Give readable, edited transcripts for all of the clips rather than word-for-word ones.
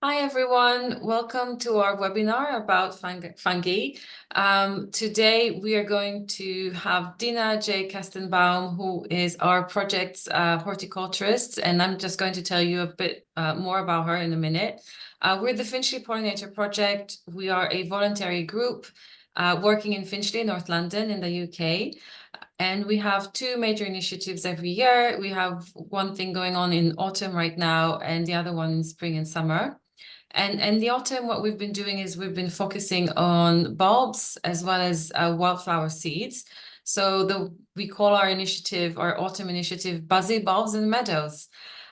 Hi everyone, welcome to our webinar about fungi. Today we are going to have Deena J Kestenbaum, who is our project's horticulturist, and I'm just going to tell you a bit more about her in a minute. We're the Finchley Pollinator Project. We are a voluntary group working in Finchley, North London in the UK. And we have two major initiatives every year. We have one thing going on in autumn right now, and the other one in spring and summer. And the autumn, what we've been doing is we've been focusing on bulbs as well as wildflower seeds. So we call our initiative, our autumn initiative, Buzzy Bulbs Meadows.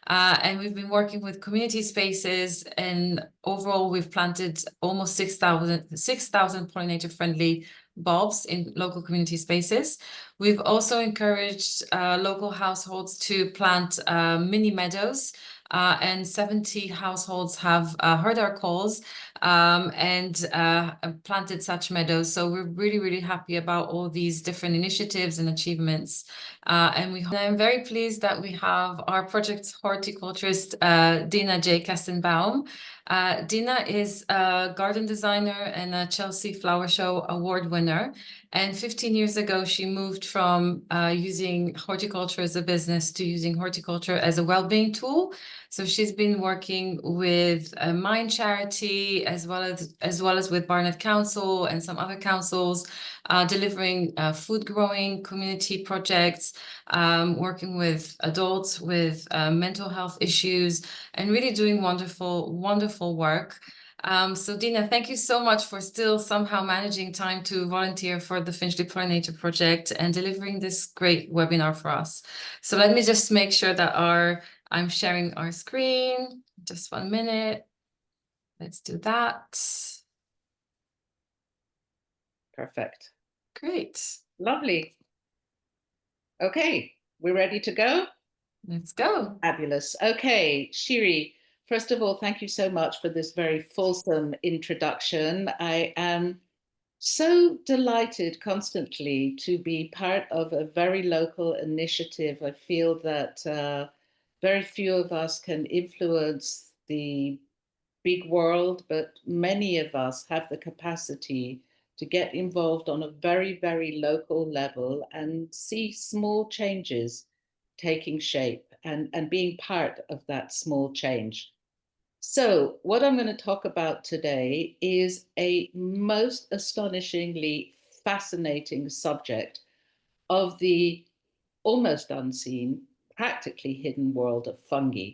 And we've been working with community spaces, and overall we've planted almost 6,000 pollinator-friendly bulbs in local community spaces. We've also encouraged local households to plant mini meadows, and 70 households have heard our calls and planted such meadows. So we're really, really happy about all these different initiatives and achievements. And I'm very pleased that we have our project's horticulturist, Deena J Kestenbaum. Deena is a garden designer and a Chelsea Flower Show award winner. And 15 years ago, she moved from using horticulture as a business to using horticulture as a well-being tool. So she's been working with a Mind Charity as well as with Barnet Council and some other councils, delivering food growing community projects, working with adults with mental health issues, and really doing wonderful, wonderful work. So Deena, thank you so much for still somehow managing time to volunteer for the Finchley Pollinator Project and delivering this great webinar for us. So let me just make sure that I'm sharing our screen. Just 1 minute. Let's do that. Perfect. Great. Lovely. Okay, we're ready to go? Let's go. Fabulous. Okay, Shiri, first of all, thank you so much for this very fulsome introduction. I am so delighted constantly to be part of a very local initiative. I feel that very few of us can influence the big world, but many of us have the capacity to get involved on a very, very local level and see small changes taking shape and being part of that small change. So, what I'm going to talk about today is a most astonishingly fascinating subject of the almost unseen, practically hidden world of fungi.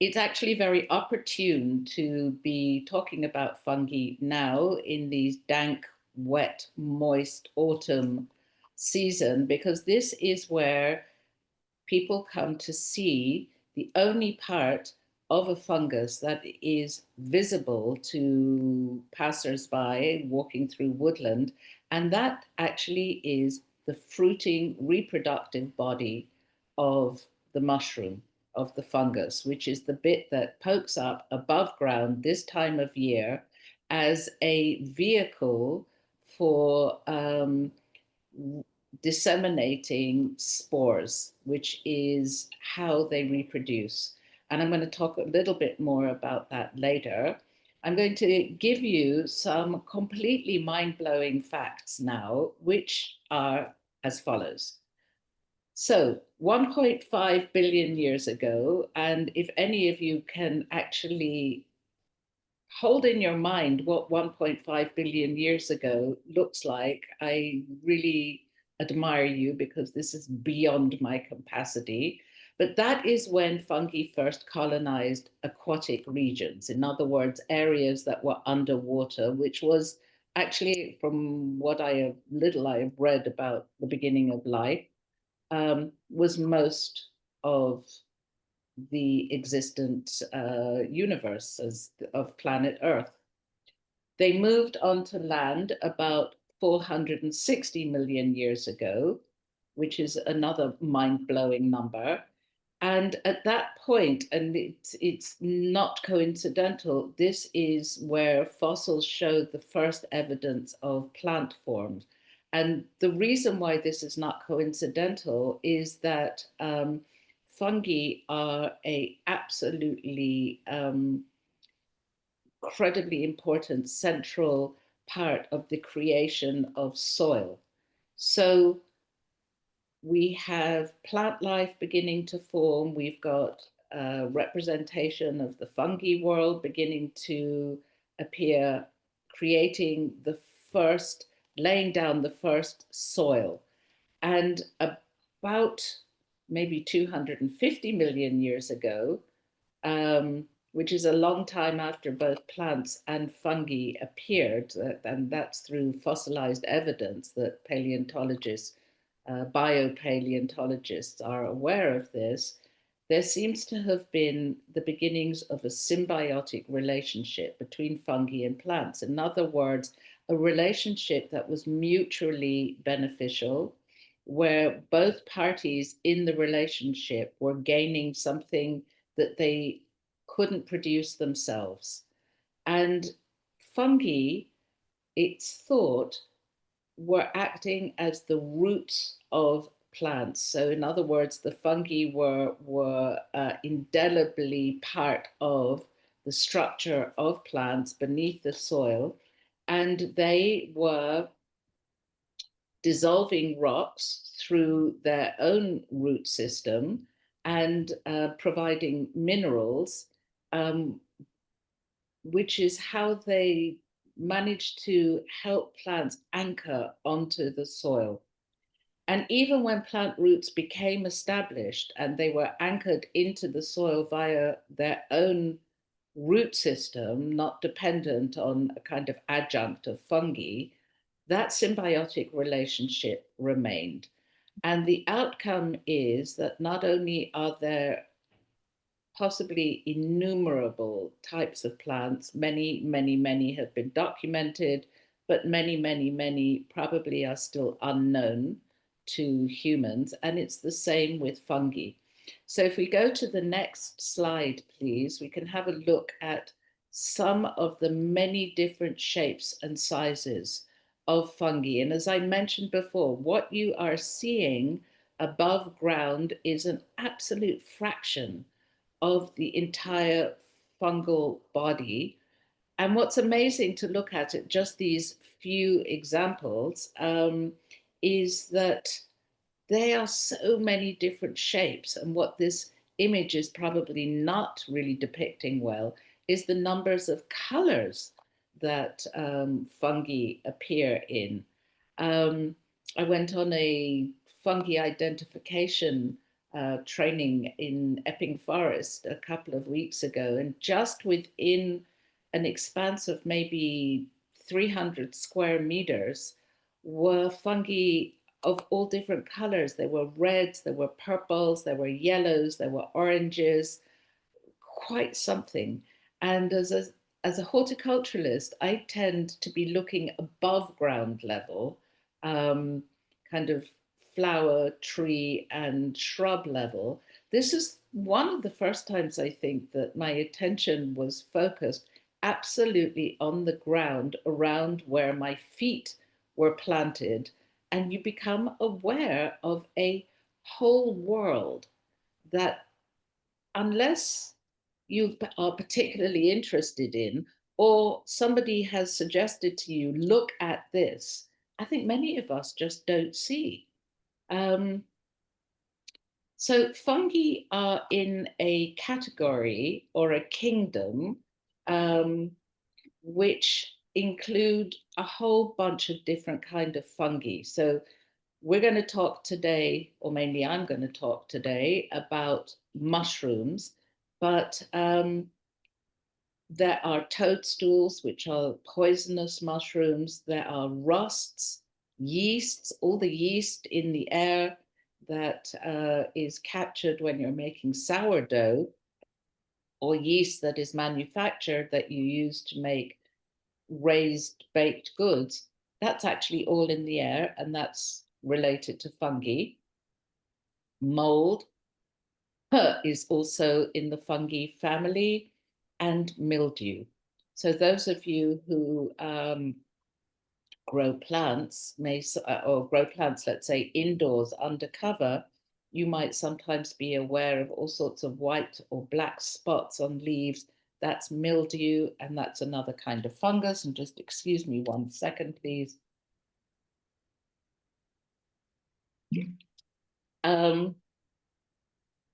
It's actually very opportune to be talking about fungi now in these dank, wet, moist autumn season, because this is where people come to see the only part of a fungus that is visible to passersby walking through woodland, and that actually is the fruiting reproductive body of the mushroom, of the fungus, which is the bit that pokes up above ground this time of year as a vehicle for disseminating spores, which is how they reproduce. And I'm going to talk a little bit more about that later. I'm going to give you some completely mind blowing facts now, which are as follows. So, 1.5 billion years ago, and if any of you can actually hold in your mind what 1.5 billion years ago looks like, I really admire you because this is beyond my capacity. But that is when fungi first colonized aquatic regions. In other words, areas that were underwater, which was actually, from what little I have read about the beginning of life, was most of the existent universe of planet Earth. They moved onto land about 460 million years ago, which is another mind-blowing number. And at that point, and it's not coincidental, this is where fossils showed the first evidence of plant forms. And the reason why this is not coincidental is that fungi are a absolutely incredibly important central part of the creation of soil. So we have plant life beginning to form. We've got a representation of the fungi world beginning to appear, creating the first, laying down the first soil. And about maybe 250 million years ago, which is a long time after both plants and fungi appeared, and that's through fossilized evidence that paleontologists, biopaleontologists are aware of this. There seems to have been the beginnings of a symbiotic relationship between fungi and plants. In other words, a relationship that was mutually beneficial, where both parties in the relationship were gaining something that they couldn't produce themselves. And fungi, it's thought, were acting as the roots of plants. So, in other words, the fungi were indelibly part of the structure of plants beneath the soil, and they were dissolving rocks through their own root system and providing minerals, um, which is how they managed to help plants anchor onto the soil. And even when plant roots became established and they were anchored into the soil via their own root system, not dependent on a kind of adjunct of fungi, that symbiotic relationship remained. And the outcome is that not only are there possibly innumerable types of plants, many have been documented, but many probably are still unknown to humans. And it's the same with fungi. So if we go to the next slide, please, we can have a look at some of the many different shapes and sizes of fungi. And as I mentioned before, what you are seeing above ground is an absolute fraction of the entire fungal body. And what's amazing to look at just these few examples, is that there are so many different shapes. And what this image is probably not really depicting well is the numbers of colors that fungi appear in. I went on a fungi identification training in Epping Forest a couple of weeks ago, and just within an expanse of maybe 300 square meters were fungi of all different colors. There were reds, there were purples, there were yellows, there were oranges, quite something. And as a horticulturalist, I tend to be looking above ground level, kind of flower, tree, and shrub level. This is one of the first times I think that my attention was focused absolutely on the ground around where my feet were planted. And you become aware of a whole world that, unless you are particularly interested in, or somebody has suggested to you, look at this, I think many of us just don't see. Um, so fungi are in a category or a kingdom, which include a whole bunch of different kind of fungi. So we're going to talk today, or mainly I'm going to talk today, about mushrooms, but there are toadstools, which are poisonous mushrooms. There are rusts, yeasts, all the yeast in the air that is captured when you're making sourdough, or yeast that is manufactured that you use to make raised baked goods. That's actually all in the air, and that's related to fungi. Mold is also in the fungi family, and mildew. So those of you who grow plants or grow plants, let's say indoors under cover, you might sometimes be aware of all sorts of white or black spots on leaves. That's mildew, and that's another kind of fungus. And just excuse me 1 second, please.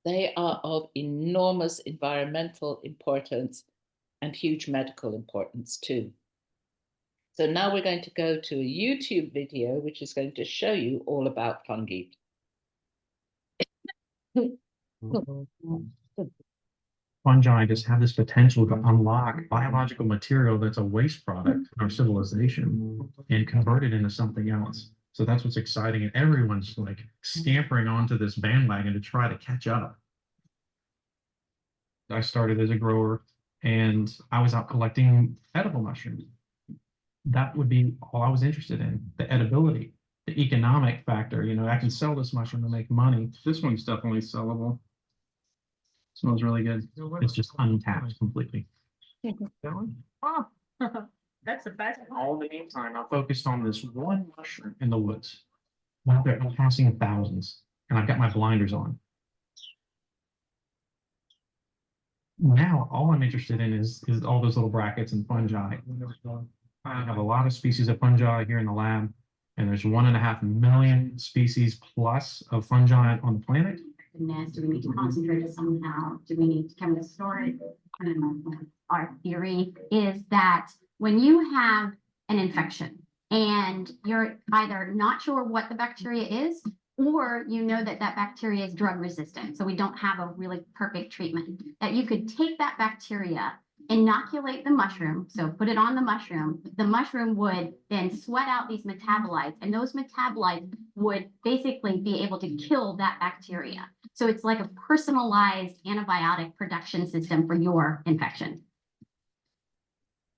They are of enormous environmental importance and huge medical importance too. So now we're going to go to a YouTube video, which is going to show you all about fungi. Fungi just have this potential to unlock biological material that's a waste product in our civilization and convert it into something else. So that's what's exciting. And everyone's like scampering onto this bandwagon to try to catch up. I started as a grower and I was out collecting edible mushrooms. That would be all I was interested in, the edibility, the economic factor. You know, I can sell this mushroom to make money. This one's definitely sellable. Smells really good. It's just untapped completely. That one? Oh, that's the best. All the meantime, I'm focused on this one mushroom in the woods. Out there, I'm passing thousands, and I've got my blinders on. Now, all I'm interested in is all those little brackets and fungi. I have a lot of species of fungi here in the lab, and there's 1.5 million species plus of fungi on the planet. Do we need to concentrate it somehow? Do we need to come to store it? Our theory is that when you have an infection and you're either not sure what the bacteria is, or you know that that bacteria is drug resistant, so we don't have a really perfect treatment, that you could take that bacteria, inoculate the mushroom, so put it on the mushroom would then sweat out these metabolites, and those metabolites would basically be able to kill that bacteria. So it's like a personalized antibiotic production system for your infection.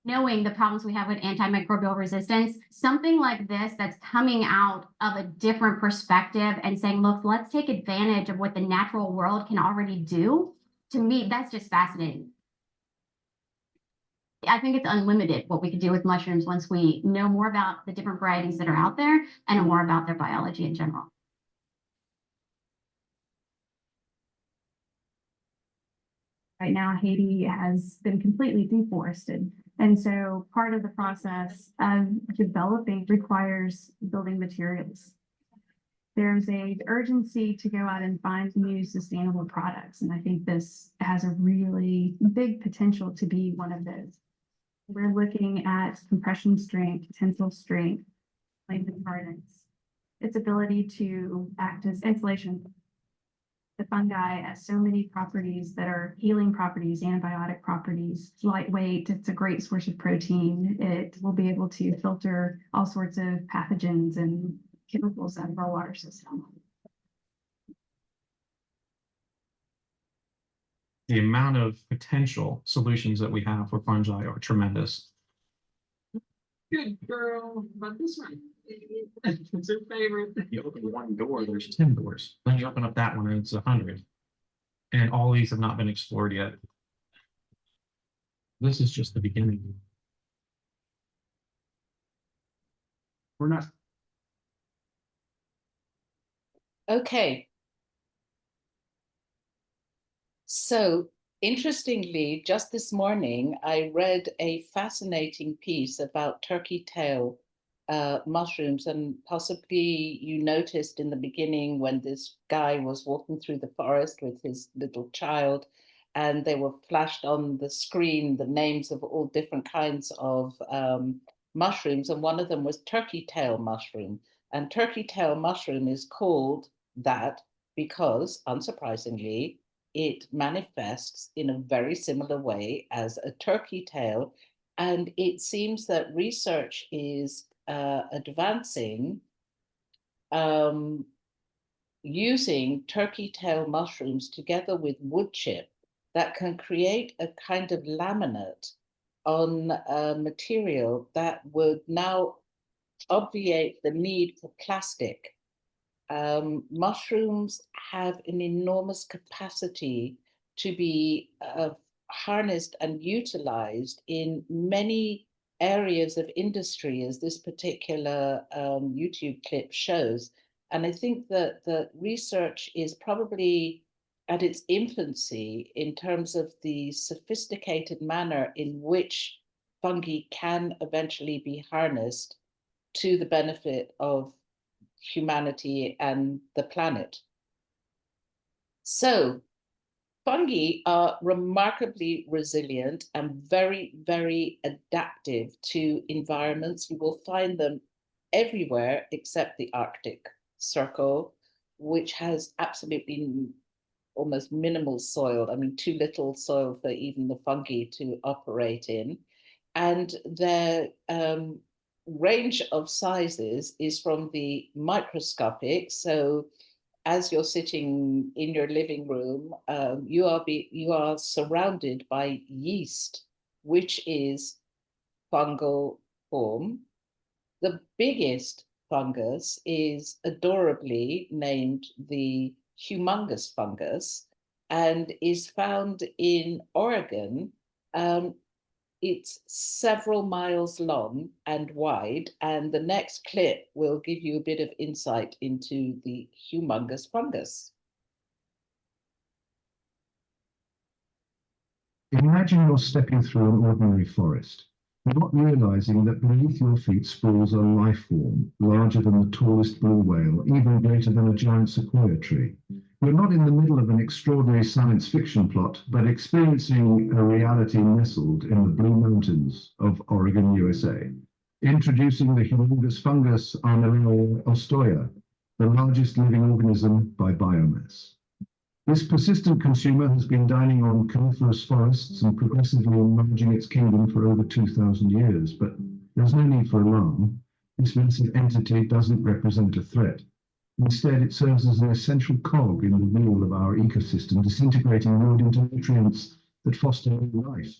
Knowing the problems we have with antimicrobial resistance, something like this that's coming out of a different perspective and saying, look, let's take advantage of what the natural world can already do. To me, that's just fascinating. I think it's unlimited what we can do with mushrooms once we know more about the different varieties that are out there and more about their biology in general. Right now, Haiti has been completely deforested. And so part of the process of developing requires building materials. There's an urgency to go out and find new sustainable products. And I think this has a really big potential to be one of those. We're looking at compression strength, tensile strength, length retardance, its ability to act as insulation. The fungi has so many properties that are healing properties, antibiotic properties. It's lightweight, it's a great source of protein. It will be able to filter all sorts of pathogens and chemicals out of our water system. The amount of potential solutions that we have for fungi are tremendous. Good girl, but this one, it's her favorite. You open one door, there's 10 doors. Then you open up that one and it's 100. And all these have not been explored yet. This is just the beginning. We're not. Okay. So interestingly, just this morning, I read a fascinating piece about turkey tail mushrooms, and possibly you noticed in the beginning when this guy was walking through the forest with his little child, and they were flashed on the screen the names of all different kinds of mushrooms, and one of them was turkey tail mushroom. And turkey tail mushroom is called that because, unsurprisingly, it manifests in a very similar way as a turkey tail. And it seems that research is advancing using turkey tail mushrooms together with wood chip that can create a kind of laminate on a material that would now obviate the need for plastic. Mushrooms have an enormous capacity to be harnessed and utilized in many areas of industry, as this particular YouTube clip shows. And I think that the research is probably at its infancy in terms of the sophisticated manner in which fungi can eventually be harnessed to the benefit of humanity and the planet. So fungi are remarkably resilient and very, very adaptive to environments. You will find them everywhere except the Arctic Circle, which has absolutely almost minimal soil. I mean, too little soil for even the fungi to operate in. And their range of sizes is from the microscopic. So as you're sitting in your living room, you are surrounded by yeast, which is fungal form. The biggest fungus is adorably named the humongous fungus and is found in Oregon. It's several miles long and wide, and the next clip will give you a bit of insight into the humongous fungus. Imagine you're stepping through an ordinary forest, not realizing that beneath your feet sprawls a life form larger than the tallest blue whale, even greater than a giant sequoia tree. You're not in the middle of an extraordinary science fiction plot, but experiencing a reality nestled in the Blue Mountains of Oregon, USA. Introducing the humongous fungus Armillaria ostoya, the largest living organism by biomass. This persistent consumer has been dining on coniferous forests and progressively enlarging its kingdom for over 2,000 years, but there's no need for alarm. This massive entity doesn't represent a threat. Instead, it serves as an essential cog in the wheel of our ecosystem, disintegrating wood into nutrients that foster new life.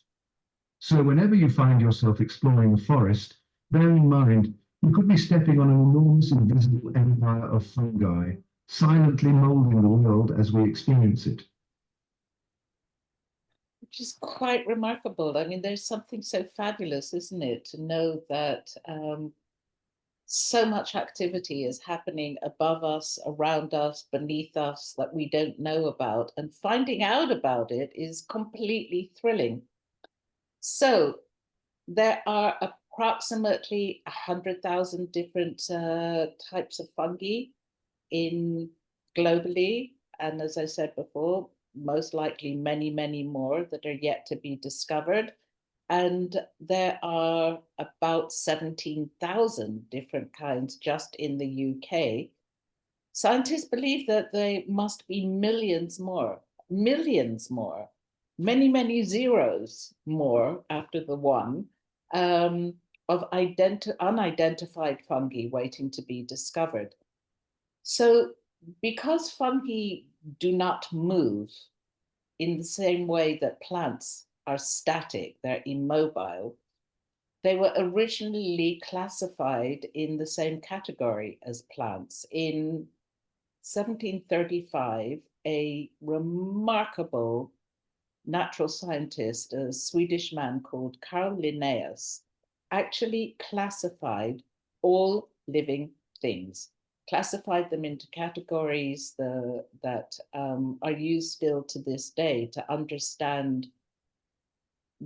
So whenever you find yourself exploring a forest, bear in mind, you could be stepping on an enormous invisible empire of fungi, silently molding the world as we experience it. Which is quite remarkable. I mean, there's something so fabulous, isn't it, to know that so much activity is happening above us, around us, beneath us that we don't know about, and finding out about it is completely thrilling. So there are approximately 100,000 different types of fungi globally. And as I said before, most likely many, many more that are yet to be discovered. And there are about 17,000 different kinds just in the UK. Scientists believe that there must be millions more, many, many zeros more after the one, of unidentified fungi waiting to be discovered. So because fungi do not move in the same way that plants are static, they're immobile, they were originally classified in the same category as plants. In 1735, a remarkable natural scientist, a Swedish man called Carl Linnaeus, actually classified all living things, classified them into categories that are used still to this day to understand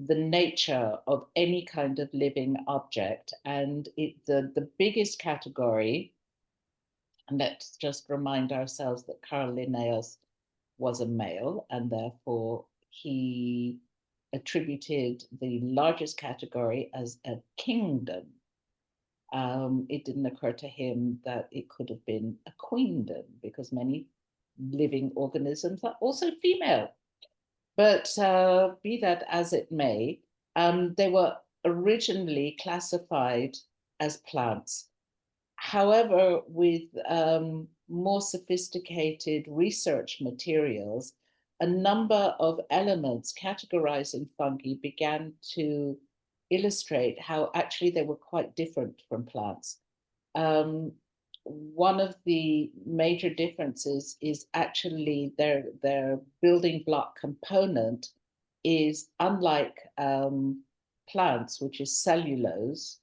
the nature of any kind of living object. And the biggest category, and let's just remind ourselves that Carl Linnaeus was a male, and therefore he attributed the largest category as a kingdom. It didn't occur to him that it could have been a queendom, because many living organisms are also female. But be that as it may, they were originally classified as plants. However, with more sophisticated research materials, a number of elements categorizing fungi began to illustrate how actually they were quite different from plants. One of the major differences is actually their building block component is, unlike plants, which is cellulose,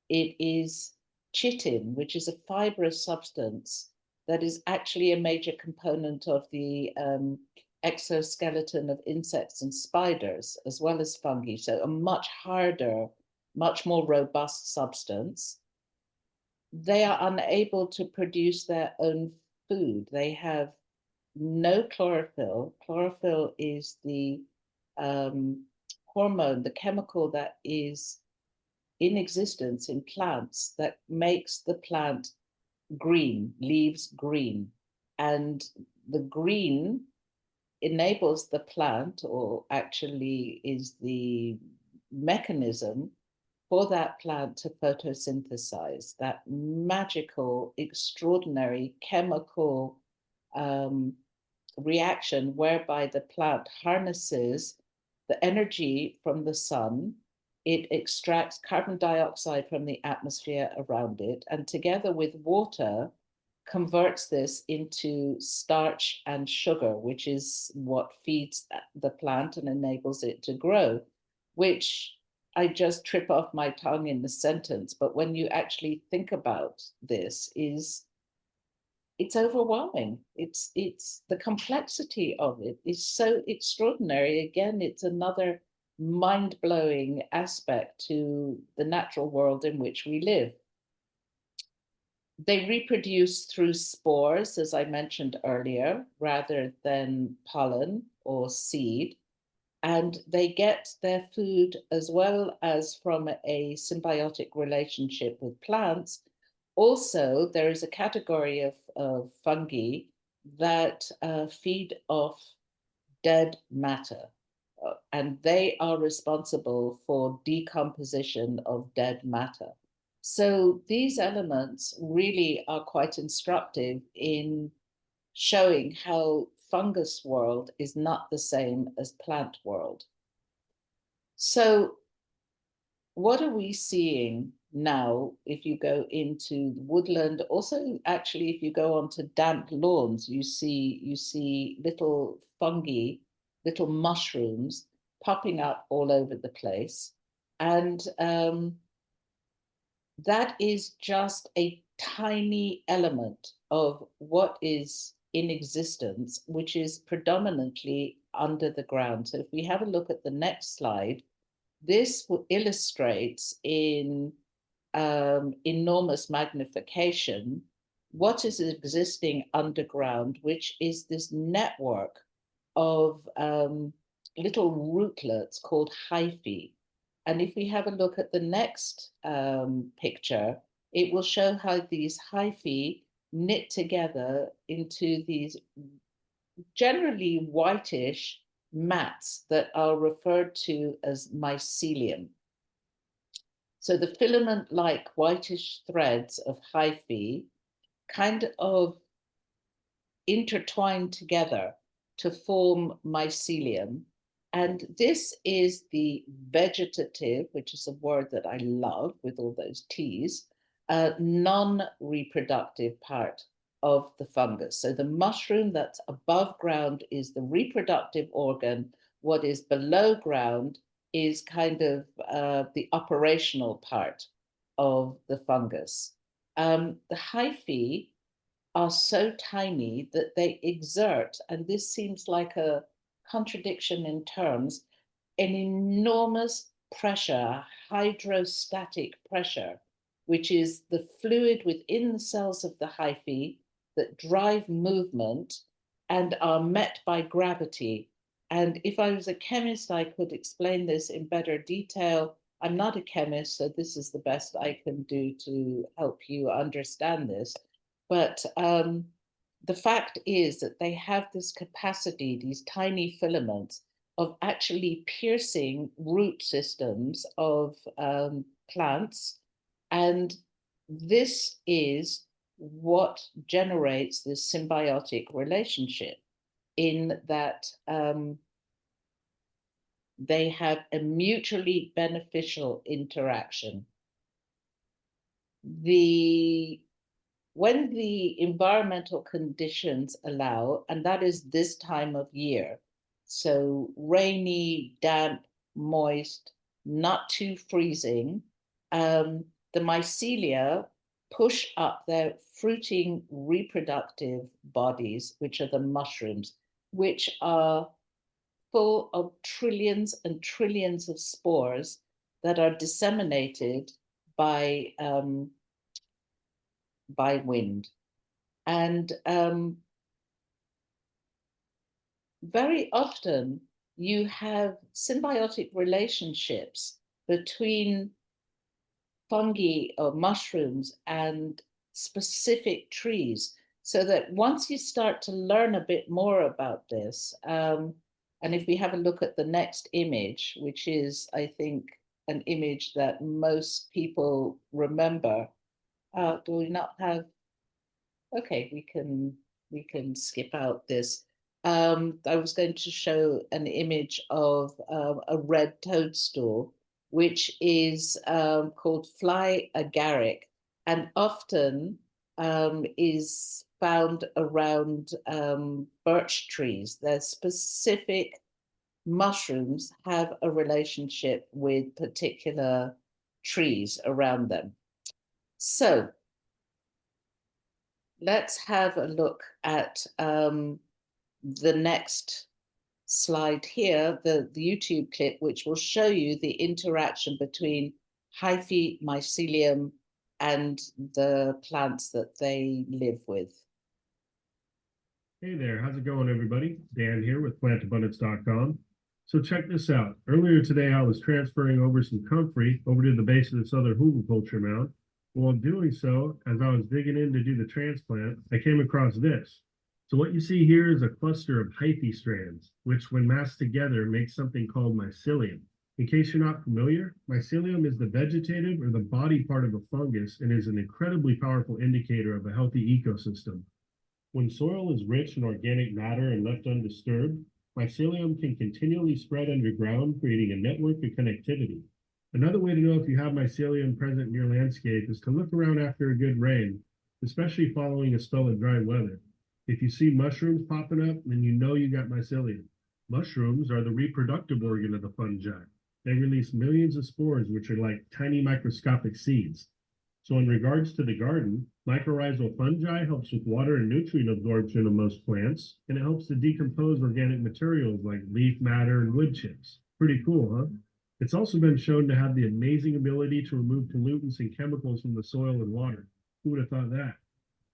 it is chitin, which is a fibrous substance that is actually a major component of the exoskeleton of insects and spiders, as well as fungi. So a much harder, much more robust substance. They are unable to produce their own food. They have no chlorophyll. Chlorophyll is the hormone, the chemical that is in existence in plants that makes the plant green, leaves green. And the green enables the plant, or actually is the mechanism for that plant to photosynthesize, that magical, extraordinary chemical reaction whereby the plant harnesses the energy from the sun. It extracts carbon dioxide from the atmosphere around it, and together with water, converts this into starch and sugar, which is what feeds the plant and enables it to grow, which I just trip off my tongue in the sentence. But when you actually think about this, it's overwhelming. It's the complexity of it is so extraordinary. Again, it's another mind-blowing aspect to the natural world in which we live. They reproduce through spores, as I mentioned earlier, rather than pollen or seed. And they get their food as well as from a symbiotic relationship with plants. Also, there is a category of fungi that feed off dead matter, and they are responsible for decomposition of dead matter. So these elements really are quite instructive in showing how fungus world is not the same as plant world. So what are we seeing now if you go into woodland? Also, actually, if you go onto damp lawns, you see little fungi, little mushrooms popping up all over the place. And that is just a tiny element of what is in existence, which is predominantly under the ground. So if we have a look at the next slide, this illustrates in enormous magnification what is existing underground, which is this network of little rootlets called hyphae. And if we have a look at the next picture, it will show how these hyphae knit together into these generally whitish mats that are referred to as mycelium. So the filament-like whitish threads of hyphae kind of intertwine together to form mycelium. And this is the vegetative, which is a word that I love with all those T's, non-reproductive part of the fungus. So the mushroom that's above ground is the reproductive organ. What is below ground is kind of the operational part of the fungus. The hyphae are so tiny that they exert, and this seems like a contradiction in terms, an enormous pressure, hydrostatic pressure, which is the fluid within the cells of the hyphae that drive movement and are met by gravity. And if I was a chemist, I could explain this in better detail. I'm not a chemist, so this is the best I can do to help you understand this. But the fact is that they have this capacity, these tiny filaments, of actually piercing root systems of plants. And this is what generates this symbiotic relationship, in that they have a mutually beneficial interaction. When the environmental conditions allow, and that is this time of year, so rainy, damp, moist, not too freezing, the mycelia push up their fruiting reproductive bodies, which are the mushrooms, which are full of trillions and trillions of spores that are disseminated by wind. And very often you have symbiotic relationships between fungi or mushrooms and specific trees, so that once you start to learn a bit more about this, and if we have a look at the next image, which is, I think, an image that most people remember. Do we not have? Okay, we can skip out this. I was going to show an image of a red toadstool, which is called fly agaric, and often is found around birch trees. Their specific mushrooms have a relationship with particular trees around them. So let's have a look at the next slide here, the YouTube clip, which will show you the interaction between hyphae, mycelium, and the plants that they live with. Hey there, how's it going, everybody? Dan here with plantabundance.com. So check this out. Earlier today, I was transferring over some comfrey over to the base of this other hugelkultur mound. While doing so, as I was digging in to do the transplant, I came across this. So what you see here is a cluster of hyphae strands, which when massed together makes something called mycelium. In case you're not familiar, mycelium is the vegetative or the body part of a fungus and is an incredibly powerful indicator of a healthy ecosystem. When soil is rich in organic matter and left undisturbed, mycelium can continually spread underground, creating a network of connectivity. Another way to know if you have mycelium present in your landscape is to look around after a good rain, especially following a spell of dry weather. If you see mushrooms popping up, then you know you got mycelium. Mushrooms are the reproductive organ of the fungi. They release millions of spores, which are like tiny microscopic seeds. So in regards to the garden, mycorrhizal fungi helps with water and nutrient absorption of most plants, and it helps to decompose organic materials like leaf matter and wood chips. Pretty cool, huh? It's also been shown to have the amazing ability to remove pollutants and chemicals from the soil and water. Who would have thought that?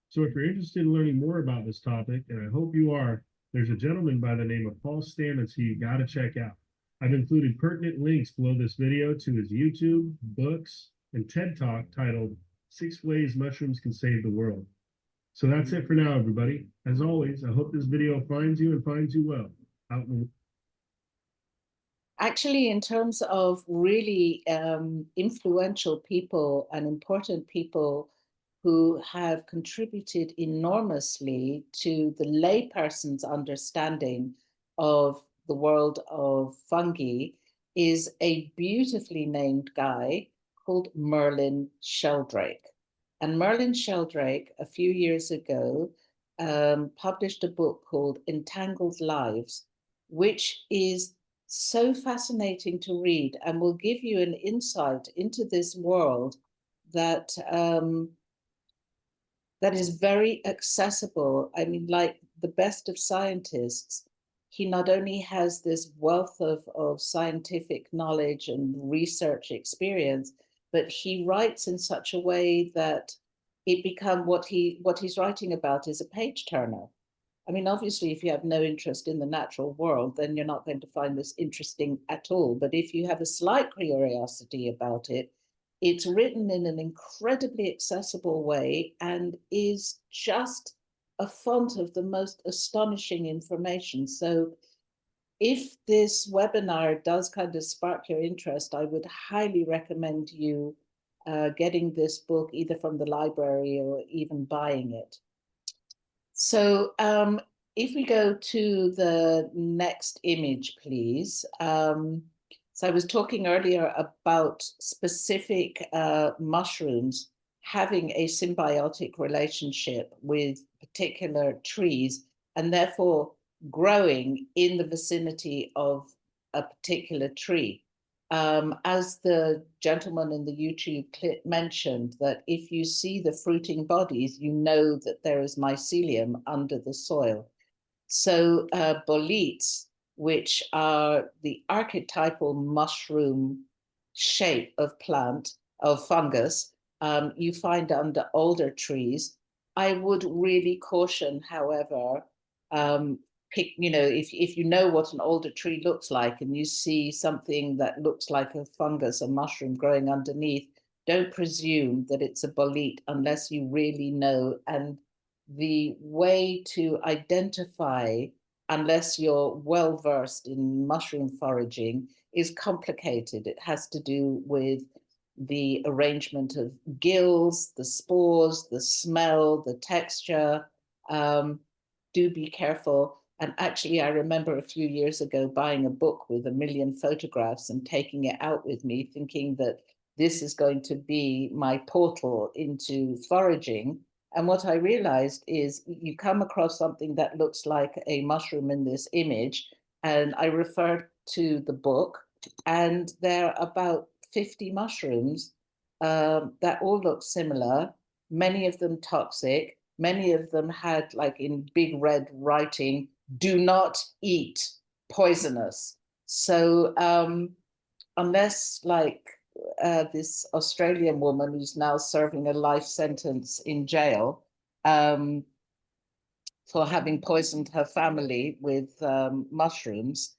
So if you're interested in learning more about this topic, and I hope you are, there's a gentleman by the name of Paul Stamets who you got to check out. I've included pertinent links below this video to his YouTube, books, and TED Talk titled 6 Ways Mushrooms Can Save the World. So that's it for now, everybody. As always, I hope this video finds you and finds you well. Out in Actually, in terms of really influential people and important people who have contributed enormously to the layperson's understanding of the world of fungi, is a beautifully named guy called Merlin Sheldrake. And Merlin Sheldrake, a few years ago, published a book called Entangled Lives, which is so fascinating to read and will give you an insight into this world that that is very accessible. I mean, like the best of scientists, he not only has this wealth of scientific knowledge and research experience, but he writes in such a way that it becomes what he's writing about is a page turner. I mean, obviously, if you have no interest in the natural world, then you're not going to find this interesting at all. But if you have a slight curiosity about it, it's written in an incredibly accessible way and is just a font of the most astonishing information. So if this webinar does kind of spark your interest, I would highly recommend you getting this book either from the library or even buying it. So if we go to the next image, please. So I was talking earlier about specific mushrooms having a symbiotic relationship with particular trees and therefore growing in the vicinity of a particular tree. as the gentleman in the YouTube clip mentioned, that if you see the fruiting bodies, you know that there is mycelium under the soil. So boletes, which are the archetypal mushroom shape of plant, of fungus, you find under alder trees. I would really caution, however, if you know what an alder tree looks like and you see something that looks like a fungus, a mushroom growing underneath, don't presume that it's a bolete unless you really know. And the way to identify, unless you're well versed in mushroom foraging, is complicated. It has to do with the arrangement of gills, the spores, the smell, the texture. Do be careful. And actually, I remember a few years ago buying a book with 1 million photographs and taking it out with me, thinking that this is going to be my portal into foraging. And what I realized is you come across something that looks like a mushroom in this image, and I referred to the book, and there are about 50 mushrooms that all look similar, many of them toxic, many of them had, like in big red writing, do not eat, poisonous. So unless like this Australian woman who's now serving a life sentence in jail for having poisoned her family with mushrooms,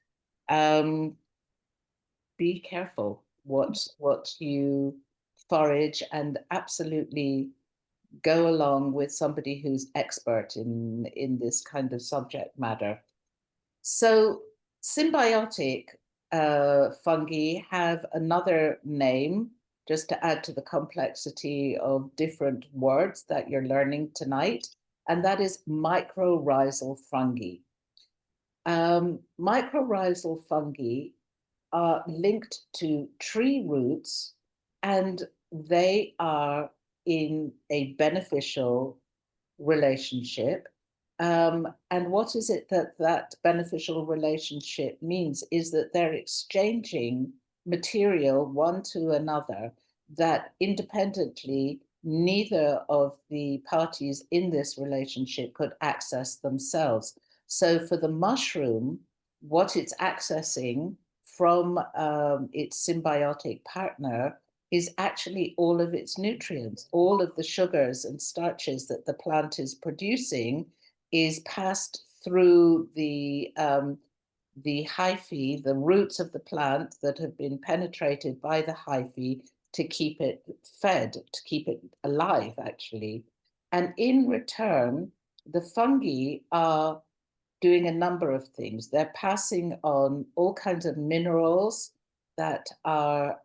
be careful what you forage, and absolutely go along with somebody who's expert in this kind of subject matter. So symbiotic fungi have another name, just to add to the complexity of different words that you're learning tonight, and that is mycorrhizal fungi. Mycorrhizal fungi are linked to tree roots, and they are in a beneficial relationship. And what is it that beneficial relationship means is that they're exchanging material one to another that independently neither of the parties in this relationship could access themselves. So for the mushroom, what it's accessing from its symbiotic partner is actually all of its nutrients. All of the sugars and starches that the plant is producing is passed through the hyphae, the roots of the plant that have been penetrated by the hyphae to keep it fed, to keep it alive, actually. And in return, the fungi are doing a number of things. They're passing on all kinds of minerals that are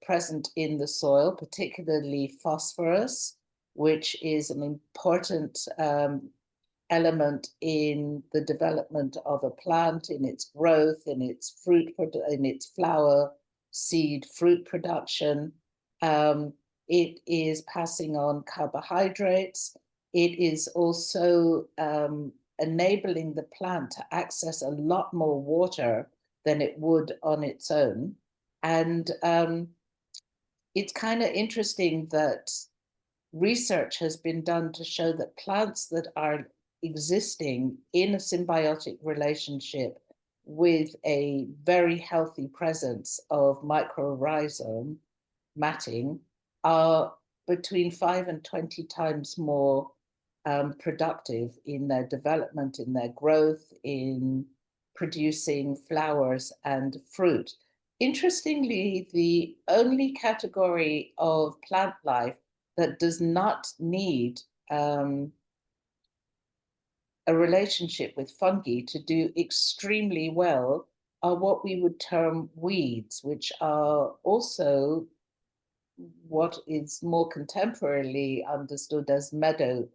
present in the soil, particularly phosphorus, which is an important element in the development of a plant, in its growth, in its fruit, in its flower, seed, fruit production. It is passing on carbohydrates. It is also enabling the plant to access a lot more water than it would on its own. And it's kind of interesting that research has been done to show that plants that are existing in a symbiotic relationship with a very healthy presence of mycorrhizal matting are between 5 and 20 times more productive in their development, in their growth, in producing flowers and fruit. Interestingly, the only category of plant life that does not need a relationship with fungi to do extremely well are what we would term weeds, which are also what is more contemporarily understood as meadow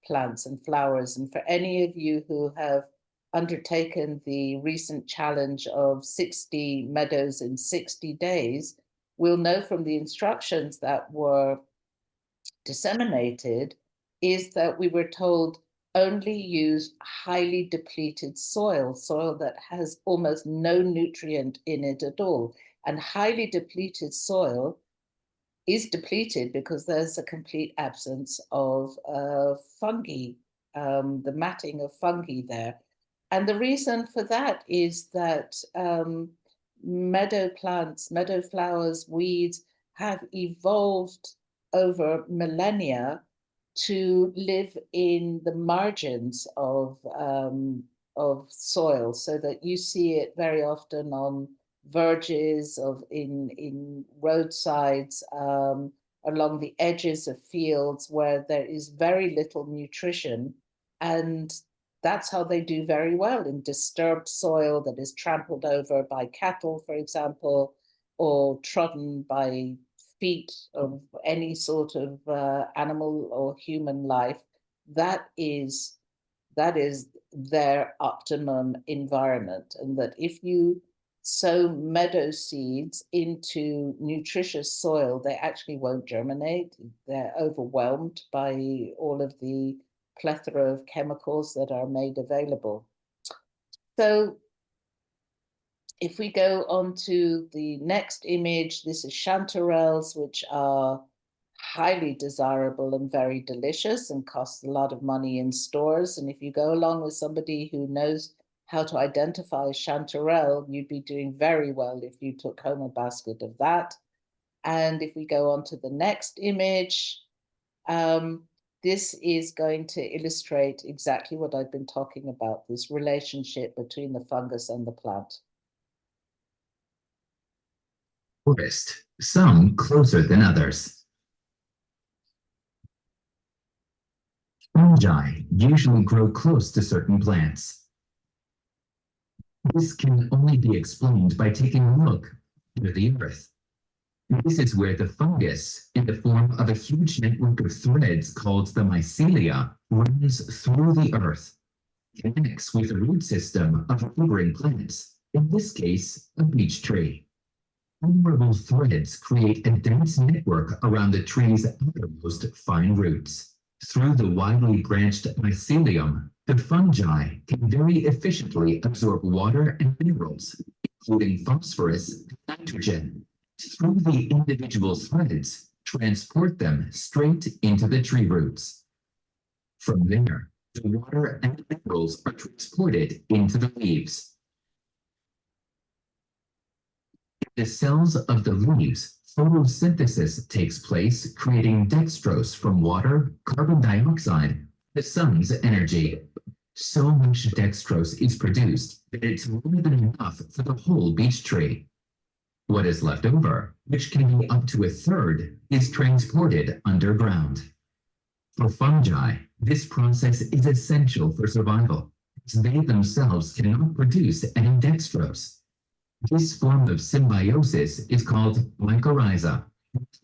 plants and flowers. And for any of you who have undertaken the recent challenge of 60 meadows in 60 days, will know from the instructions that were disseminated is that we were told only use highly depleted soil that has almost no nutrient in it at all. And highly depleted soil is depleted because there's a complete absence of fungi, the matting of fungi there. And the reason for that is that meadow plants, meadow flowers, weeds have evolved over millennia to live in the margins of soil, so that you see it very often on verges of in roadsides, along the edges of fields where there is very little nutrition, and that's how they do very well in disturbed soil that is trampled over by cattle, for example, or trodden by feet of any sort of animal or human life. That is their optimum environment. And that if you sow meadow seeds into nutritious soil, they actually won't germinate. They're overwhelmed by all of the plethora of chemicals that are made available. So if we go on to the next image, this is chanterelles, which are highly desirable and very delicious and cost a lot of money in stores. And if you go along with somebody who knows how to identify chanterelle, you'd be doing very well if you took home a basket of that. And if we go on to the next image, this is going to illustrate exactly what I've been talking about, this relationship between the fungus and the plant. Forest, some closer than others. Fungi usually grow close to certain plants. This can only be explained by taking a look under the earth. This is where the fungus, in the form of a huge network of threads called the mycelia, runs through the earth, connects with a root system of neighboring plants, in this case, a beech tree. Innumerable threads create a dense network around the tree's outermost fine roots. Through the widely branched mycelium, the fungi can very efficiently absorb water and minerals, including phosphorus and nitrogen, through the individual threads, transport them straight into the tree roots. From there, the water and minerals are transported into the leaves. In the cells of the leaves, photosynthesis takes place, creating dextrose from water, carbon dioxide, the sun's energy. So much dextrose is produced that it's more than enough for the whole beech tree. What is left over, which can be up to a third, is transported underground. For fungi, this process is essential for survival, as they themselves cannot produce any dextrose. This form of symbiosis is called mycorrhiza.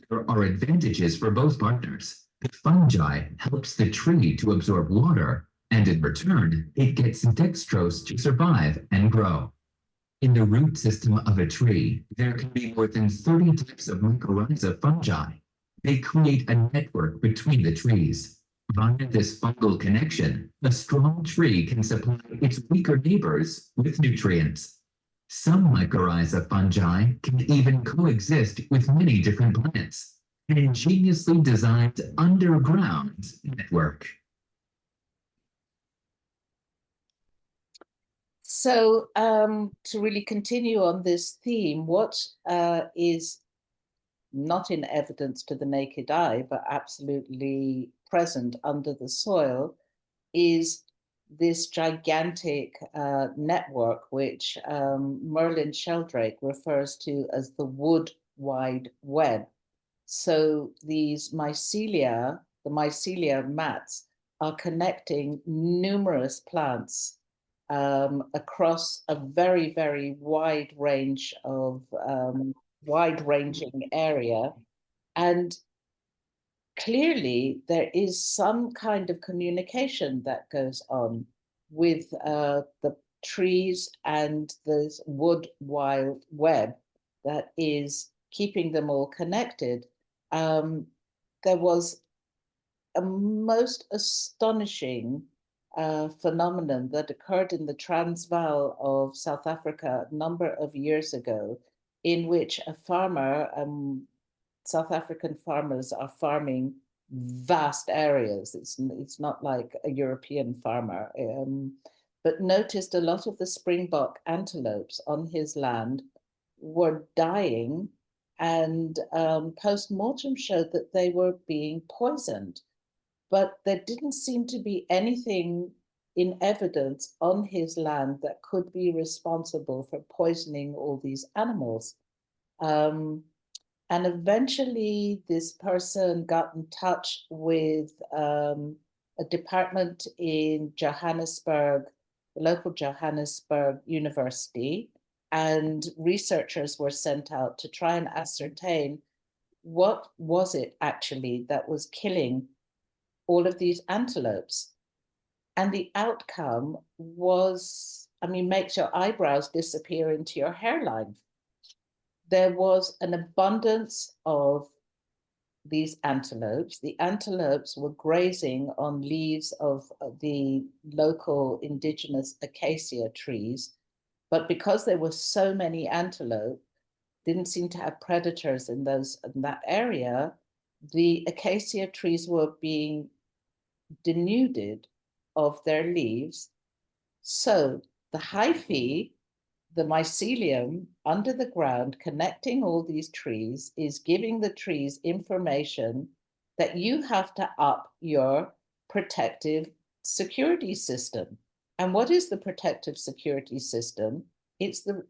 There are advantages for both partners. The fungi helps the tree to absorb water, and in return, it gets dextrose to survive and grow. In the root system of a tree, there can be more than 30 types of mycorrhiza fungi. They create a network between the trees. Via this fungal connection, a strong tree can supply its weaker neighbors with nutrients. Some mycorrhiza fungi can even coexist with many different plants, an ingeniously designed underground network. So to really continue on this theme, what is not in evidence to the naked eye, but absolutely present under the soil, is this gigantic network, which Merlin Sheldrake refers to as the wood wide web. So these mycelia, the mycelia mats, are connecting numerous plants across a very, very wide range of wide-ranging area. And clearly there is some kind of communication that goes on with the trees and the wood wild web that is keeping them all connected. There was a most astonishing phenomenon that occurred in the Transvaal of South Africa a number of years ago, in which a farmer, South African farmers are farming vast areas. It's not like a European farmer, but noticed a lot of the springbok antelopes on his land were dying, and post-mortem showed that they were being poisoned. But there didn't seem to be anything in evidence on his land that could be responsible for poisoning all these animals. And eventually this person got in touch with a department in Johannesburg, the local Johannesburg University, and researchers were sent out to try and ascertain what was it actually that was killing all of these antelopes. And the outcome was, I mean, makes your eyebrows disappear into your hairline. There was an abundance of these antelopes. The antelopes were grazing on leaves of the local indigenous acacia trees, but because there were so many antelope, didn't seem to have predators in that area, the acacia trees were being denuded of their leaves. So the hyphae, the mycelium under the ground connecting all these trees, is giving the trees information that you have to up your protective security system. And what is the protective security system? It's the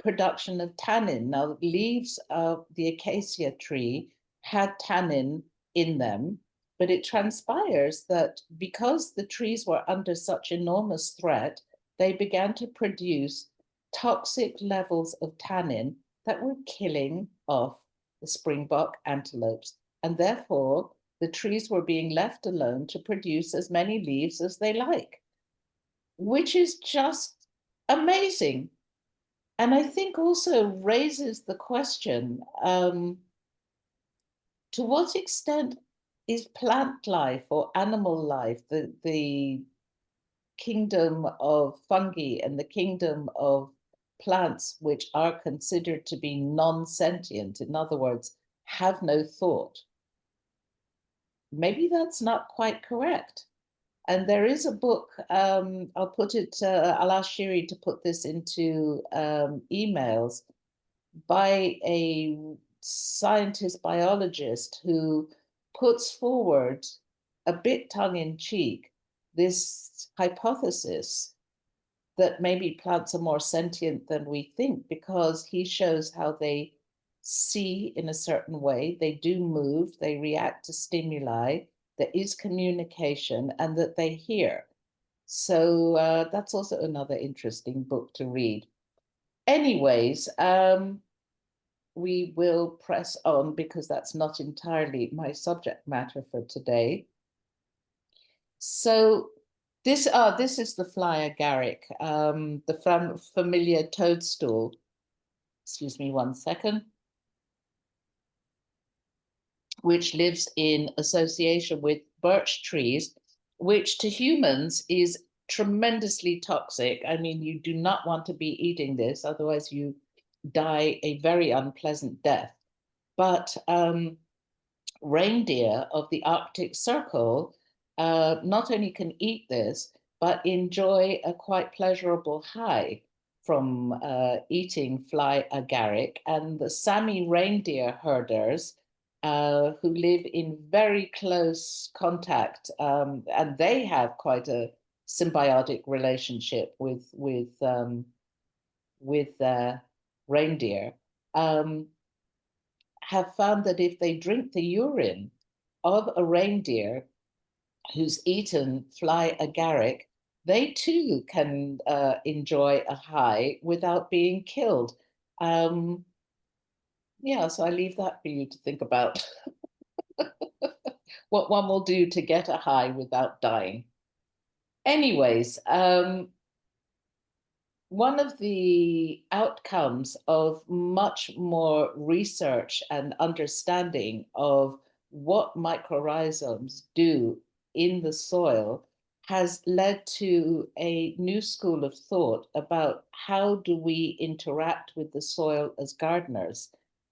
production of tannin. Now, the leaves of the acacia tree had tannin in them, but it transpires that because the trees were under such enormous threat, they began to produce toxic levels of tannin that were killing off the springbok antelopes. And therefore, the trees were being left alone to produce as many leaves as they like, which is just amazing. And I think also raises the question, to what extent is plant life or animal life, the kingdom of fungi and the kingdom of plants, which are considered to be non-sentient, in other words, have no thought? Maybe that's not quite correct. And there is a book, I'll ask Shiri to put this into emails, by a scientist biologist who puts forward, a bit tongue-in-cheek, this hypothesis that maybe plants are more sentient than we think, because he shows how they see in a certain way, they do move, they react to stimuli, there is communication, and that they hear. So that's also another interesting book to read. Anyways, we will press on because that's not entirely my subject matter for today. So this is the fly agaric, the familiar toadstool. Excuse me 1 second. Which lives in association with birch trees, which to humans is tremendously toxic. I mean, you do not want to be eating this, otherwise you die a very unpleasant death. But reindeer of the Arctic Circle not only can eat this, but enjoy a quite pleasurable high from eating fly agaric. And the Sami reindeer herders, who live in very close contact, and they have quite a symbiotic relationship with reindeer, have found that if they drink the urine of a reindeer who's eaten fly agaric, they too can enjoy a high without being killed. Yeah, so I leave that for you to think about. What one will do to get a high without dying. Anyways, one of the outcomes of much more research and understanding of what mycorrhizals do in the soil has led to a new school of thought about how do we interact with the soil as gardeners.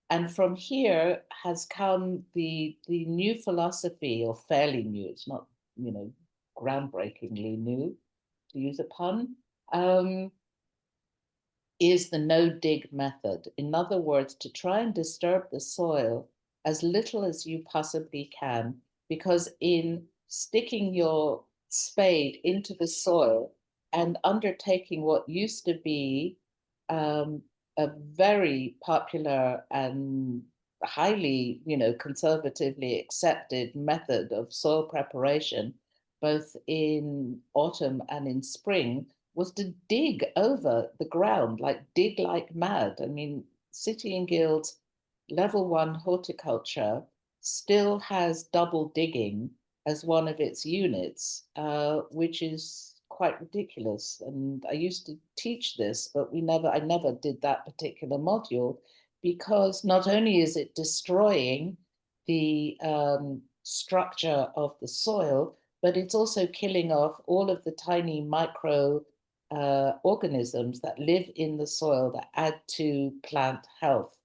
And from here has come the new philosophy, or fairly new, it's not, groundbreakingly new, to use a pun, is the no-dig method. In other words, to try and disturb the soil as little as you possibly can, because in sticking your spade into the soil and undertaking what used to be a very popular and highly, conservatively accepted method of soil preparation, both in autumn and in spring, was to dig over the ground, like dig like mad. I mean, City and Guild's level 1 horticulture still has double digging as one of its units, which is quite ridiculous. And I used to teach this, but I never did that particular module, because not only is it destroying the structure of the soil, but it's also killing off all of the tiny micro organisms that live in the soil that add to plant health.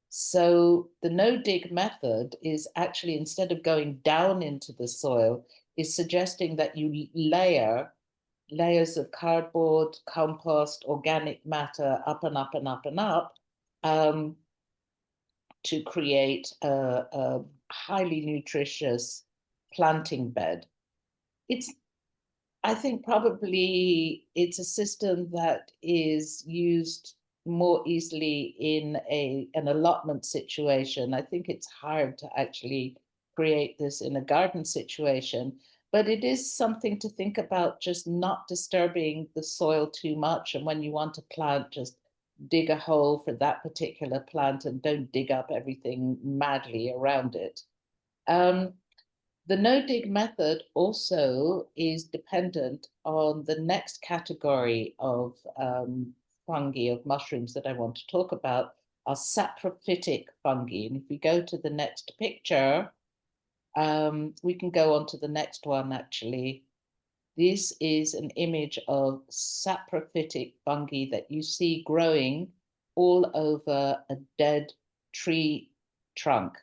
So the no-dig method is actually, instead of going down into the soil, is suggesting that you layer layers of cardboard, compost, organic matter up and up and up and up to create a highly nutritious planting bed. I think probably it's a system that is used more easily in an allotment situation. I think it's hard to actually create this in a garden situation, but it is something to think about, just not disturbing the soil too much. And when you want to plant, just dig a hole for that particular plant and don't dig up everything madly around it. The no-dig method also is dependent on the next category of fungi, of mushrooms that I want to talk about, are saprophytic fungi. And if we go to the next picture, we can go on to the next one, actually. This is an image of saprophytic fungi that you see growing all over a dead tree trunk.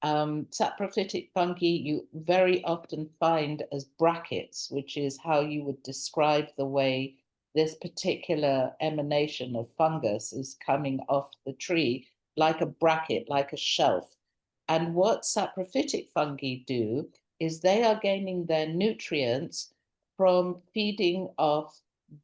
Saprophytic fungi you very often find as brackets, which is how you would describe the way this particular emanation of fungus is coming off the tree, like a bracket, like a shelf. And what saprophytic fungi do is they are gaining their nutrients from feeding off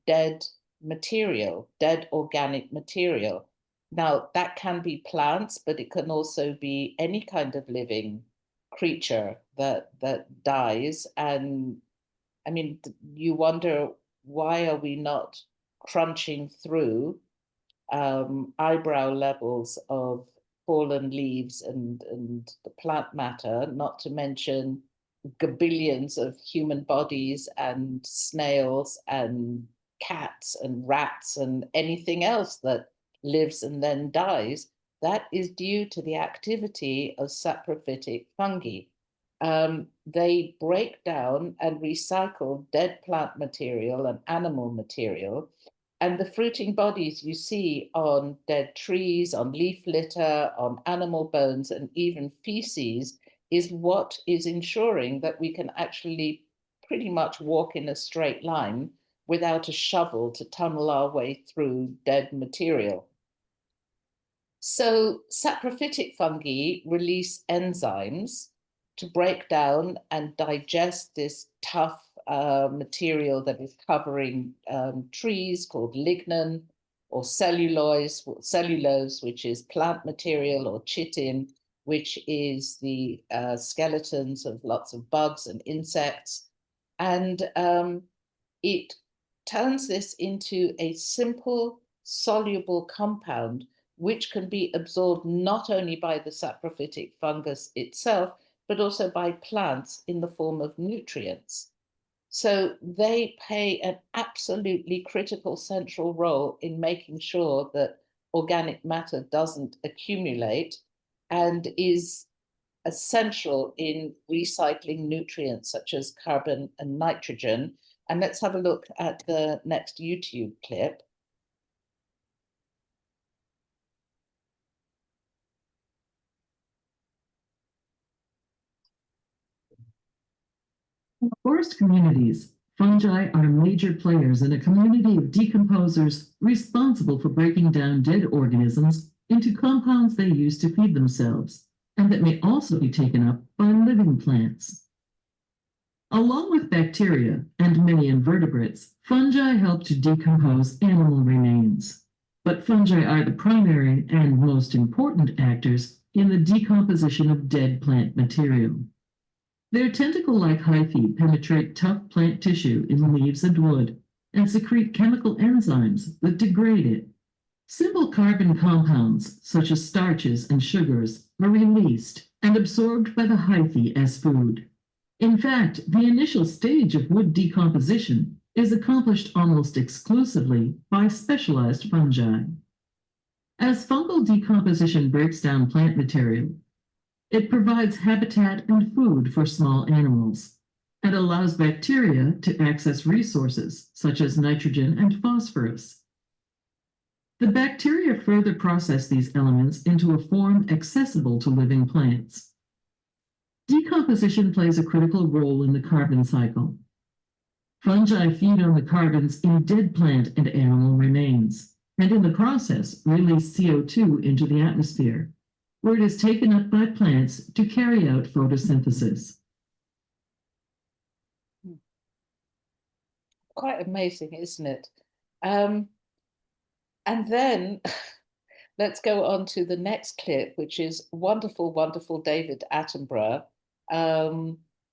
dead material, dead organic material. Now, that can be plants, but it can also be any kind of living creature that dies. And I mean, you wonder, why are we not crunching through eyebrow levels of fallen leaves and the plant matter, not to mention gabillions of human bodies and snails and cats and rats and anything else that lives and then dies. That is due to the activity of saprophytic fungi. They break down and recycle dead plant material and animal material. And the fruiting bodies you see on dead trees, on leaf litter, on animal bones, and even feces is what is ensuring that we can actually pretty much walk in a straight line without a shovel to tunnel our way through dead material. So saprophytic fungi release enzymes to break down and digest this tough material that is covering trees, called lignin, or cellulose, which is plant material, or chitin, which is the skeletons of lots of bugs and insects. And it turns this into a simple, soluble compound, which can be absorbed not only by the saprophytic fungus itself, but also by plants in the form of nutrients. So they play an absolutely critical central role in making sure that organic matter doesn't accumulate, and is essential in recycling nutrients such as carbon and nitrogen. And let's have a look at the next YouTube clip. In forest communities, fungi are major players in a community of decomposers responsible for breaking down dead organisms into compounds they use to feed themselves, and that may also be taken up by living plants. Along with bacteria and many invertebrates, fungi help to decompose animal remains. But fungi are the primary and most important actors in the decomposition of dead plant material. Their tentacle-like hyphae penetrate tough plant tissue in leaves and wood and secrete chemical enzymes that degrade it. Simple carbon compounds, such as starches and sugars, are released and absorbed by the hyphae as food. In fact, the initial stage of wood decomposition is accomplished almost exclusively by specialized fungi. As fungal decomposition breaks down plant material, it provides habitat and food for small animals and allows bacteria to access resources such as nitrogen and phosphorus. The bacteria further process these elements into a form accessible to living plants. Decomposition plays a critical role in the carbon cycle. Fungi feed on the carbons in dead plant and animal remains, and in the process release CO2 into the atmosphere, where it is taken up by plants to carry out photosynthesis. Quite amazing, isn't it? And then let's go on to the next clip, which is wonderful, wonderful David Attenborough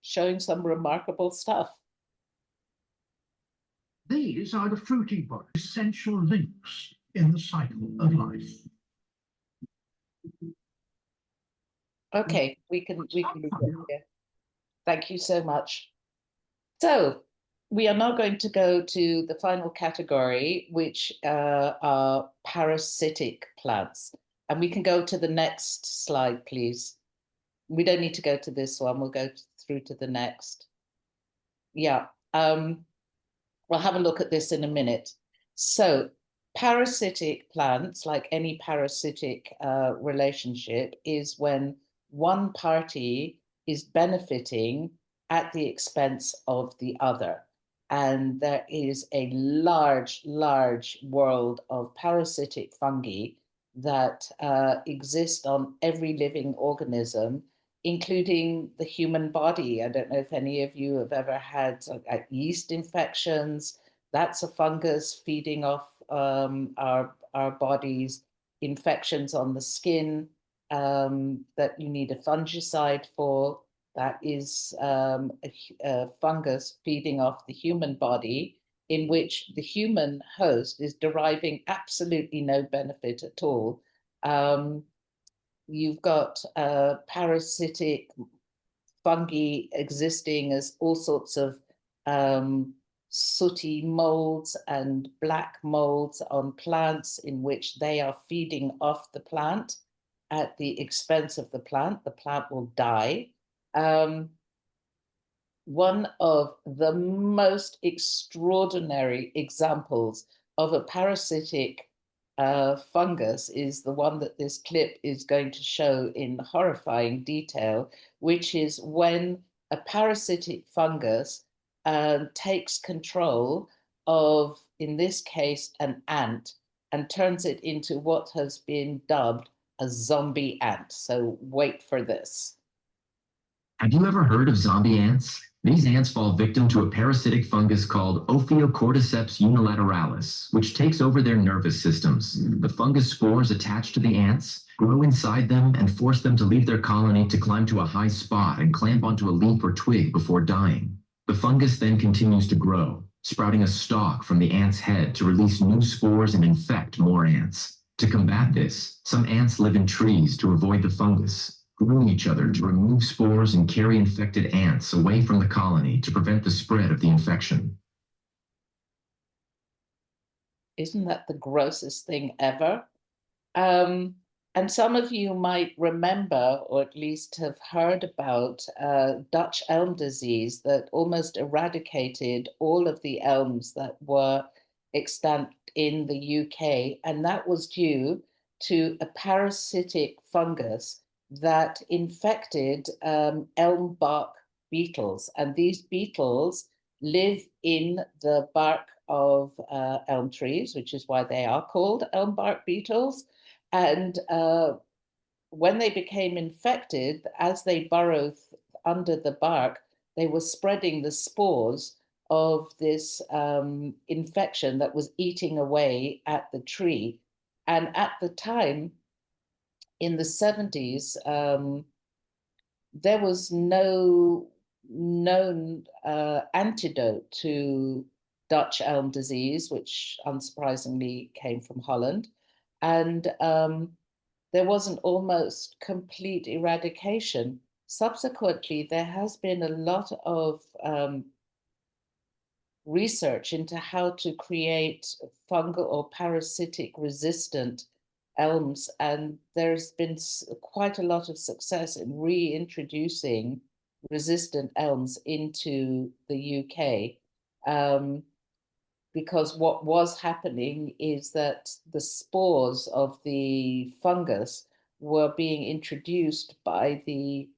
showing some remarkable stuff. These are the fruiting bodies, essential links in the cycle of life. Okay, we can leave it here. Thank you so much. So we are now going to go to the final category, which are parasitic plants. And we can go to the next slide, please. We don't need to go to this one. We'll go through to the next. Yeah, we'll have a look at this in a minute. So parasitic plants, like any parasitic relationship, is when one party is benefiting at the expense of the other. And there is a large, large world of parasitic fungi that exist on every living organism, including the human body. I don't know if any of you have ever had yeast infections. That's a fungus feeding off our bodies. Infections on the skin that you need a fungicide for. That is a fungus feeding off the human body, in which the human host is deriving absolutely no benefit at all. You've got parasitic fungi existing as all sorts of sooty molds and black molds on plants, in which they are feeding off the plant at the expense of the plant. The plant will die. One of the most extraordinary examples of a parasitic fungus is the one that this clip is going to show in horrifying detail, which is when a parasitic fungus takes control of, in this case, an ant, and turns it into what has been dubbed a zombie ant. So wait for this. Have you ever heard of zombie ants? These ants fall victim to a parasitic fungus called Ophiocordyceps unilateralis, which takes over their nervous systems. The fungus spores attach to the ants, grow inside them, and force them to leave their colony to climb to a high spot and clamp onto a leaf or twig before dying. The fungus then continues to grow, sprouting a stalk from the ant's head to release new spores and infect more ants. To combat this, some ants live in trees to avoid the fungus, groom each other to remove spores and carry infected ants away from the colony to prevent the spread of the infection. Isn't that the grossest thing ever? And And some of you might remember, or at least have heard about, Dutch elm disease that almost eradicated all of the elms that were extant in the UK. And that was due to a parasitic fungus that infected elm bark beetles. And these beetles live in the bark of elm trees, which is why they are called elm bark beetles. And when they became infected, as they burrowed under the bark, they were spreading the spores of this infection that was eating away at the tree. And at the time, in the 70s, there was no known antidote to Dutch elm disease, which unsurprisingly came from Holland. And there was an almost complete eradication. Subsequently, there has been a lot of research into how to create fungal or parasitic resistant elms, and there's been quite a lot of success in reintroducing resistant elms into the UK. Because what was happening is that the spores of the fungus were being introduced by the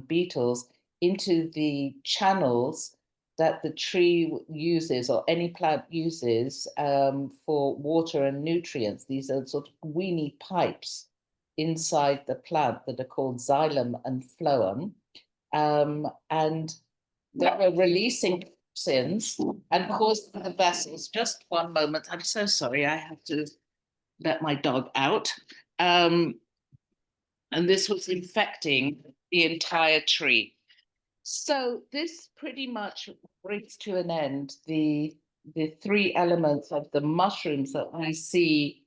beetles into the channels that the tree uses, or any plant uses, for water and nutrients. These are sort of weeny pipes inside the plant that are called xylem and phloem. And they were releasing toxins and causing the vessels. Just one moment. I'm so sorry. I have to let my dog out. And this was infecting the entire tree. So this pretty much brings to an end the three elements of the mushrooms that we see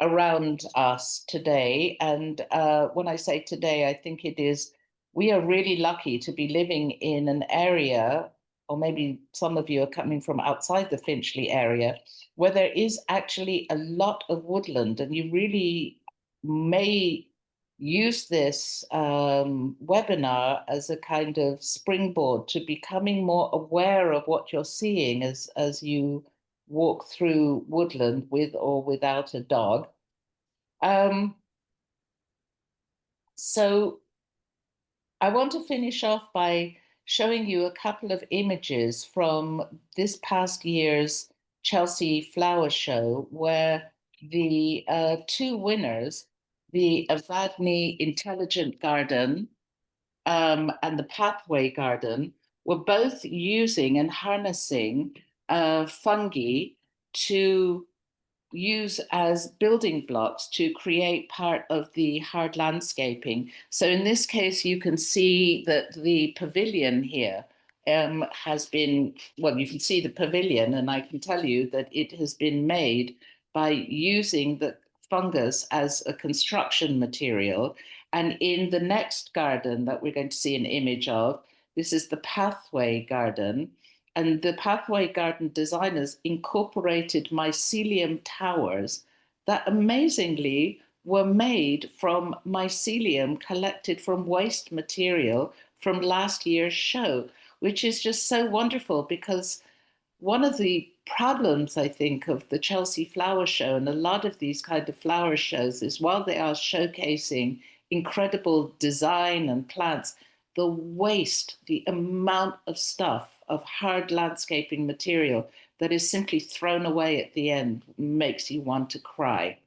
around us today. And when I say today, I think it is, we are really lucky to be living in an area, or maybe some of you are coming from outside the Finchley area, where there is actually a lot of woodland, and you really may use this webinar as a kind of springboard to becoming more aware of what you're seeing as you walk through woodland with or without a dog. So I want to finish off by showing you a couple of images from this past year's Chelsea Flower Show, where the two winners, the Evadne Intelligent Garden and the Pathway Garden, were both using and harnessing fungi to use as building blocks to create part of the hard landscaping. So in this case, you can see that the pavilion here has been, well, you can see the pavilion, and I can tell you that it has been made by using the fungus as a construction material. And in the next garden that we're going to see an image of, this is the Pathway Garden. And the Pathway Garden designers incorporated mycelium towers that amazingly were made from mycelium collected from waste material from last year's show, which is just so wonderful, because one of the problems, I think, of the Chelsea Flower Show and a lot of these kind of flower shows is, while they are showcasing incredible design and plants, the waste, the amount of stuff, of hard landscaping material that is simply thrown away at the end, makes you want to cry.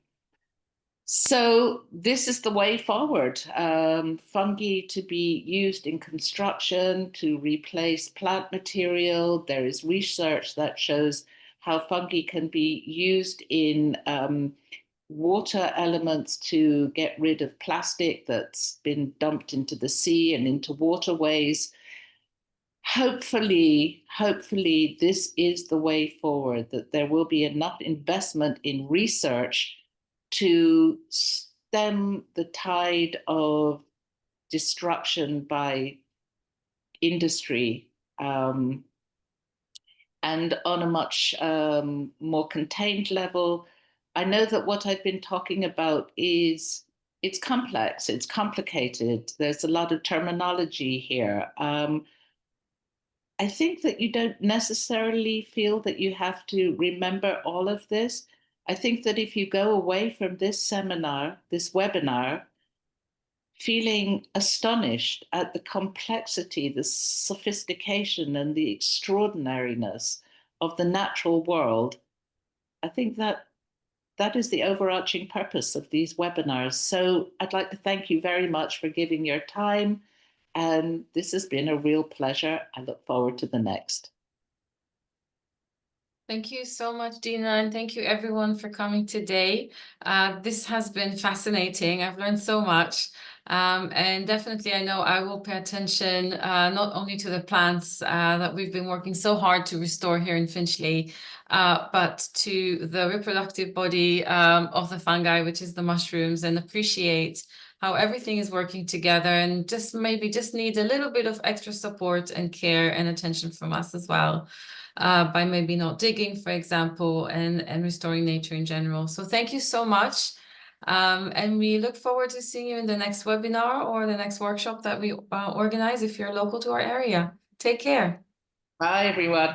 So this is the way forward. Fungi to be used in construction to replace plant material. There is research that shows how fungi can be used in water elements to get rid of plastic that's been dumped into the sea and into waterways. Hopefully, this is the way forward, that there will be enough investment in research to stem the tide of destruction by industry, and on a much more contained level, I know that what I've been talking about it's complex, it's complicated. There's a lot of terminology here. I think that you don't necessarily feel that you have to remember all of this. I think that if you go away from this seminar, this webinar, feeling astonished at the complexity, the sophistication, and the extraordinariness of the natural world, I think that that is the overarching purpose of these webinars. So I'd like to thank you very much for giving your time. And this has been a real pleasure. I look forward to the next. Thank you so much, Deena, and thank you everyone for coming today. This has been fascinating. I've learned so much. And definitely, I know I will pay attention not only to the plants that we've been working so hard to restore here in Finchley, but to the reproductive body of the fungi, which is the mushrooms, and appreciate how everything is working together, and just maybe just need a little bit of extra support and care and attention from us as well. By maybe not digging, for example, and restoring nature in general. So thank you so much. And we look forward to seeing you in the next webinar or the next workshop that we organize if you're local to our area. Take care. Bye, everyone.